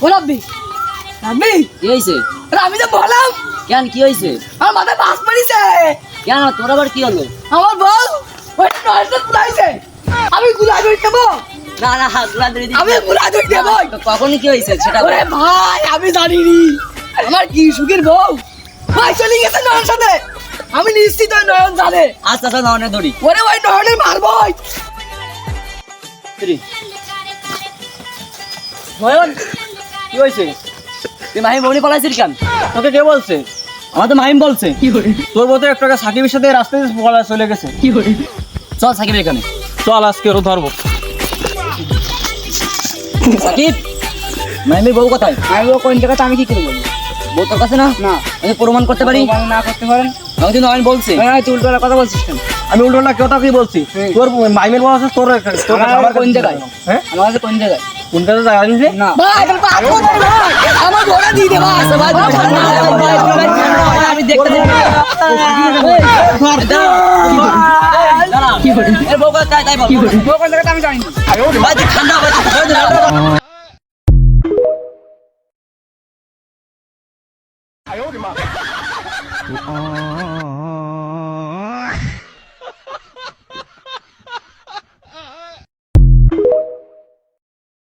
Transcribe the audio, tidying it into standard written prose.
ও রাব্বি রাব্বি কি হয়েছে? আমি তো বললাম কেন কি হয়েছে? আমার মাথায় বাস মারিছে। কেন তোর আবার কি হলো? আমার বল ওই নয়টা কুলাইছে। আমি কুলা ধরে দেবো। না না হাগুলা ধরে দিবি। আমি কুলা ধরে দেবো। কখনই কি হয়েছে সেটা বল। ওরে ভাই আমি জানি নি আমার কি সুখের বউ ভাই চলে গেছে নয়নের সাথে। আমি নিশ্চিত ওই নয়ন জানে। আচ্ছা আচ্ছা নয়নে ধরি। ওরে ওই নয়নের মারবই। নয়ন কি হয়েছে? তুই মাহিম বউনি পালাইছিস কেন? তোকে কে বলছে? আমার তো মাহিম বলছে। কি করে তোর মতো একটা সাকিবের সাথে রাস্তায় পলা চলে গেছে। কি করে চল সাকিব এখানে। চল আজকে ওর ধরবো। সাকিব মাহিমের বউ কোথায়? আমি ও কোন জায়গাতে আমি কি করে বলবো বউ তোর কাছে না? না আমি প্রমাণ করতে পারি। প্রমাণ না করতে পারেন আমাকে তো নয়ন বলছে। তুই উল্টোলা কথা বলছিস কেন আমি উল্টো না কথা কি বলছি? তোর মাইমের বউ আছে তোর তোর আমার কোন জায়গায় হ্যাঁ আমার কাছে কোন জায়গায় কোন কাছে জায়গা নিছে? না ভাই আমার ঘোড়া দিয়ে দে ভাই ভাই আমি দেখতে কি করে এর বউ কোথায় তাই বল। কি করে ও কোন জায়গাতে আমি জানি না ভাই তুই ঠান্ডা ভাই ঠান্ডা।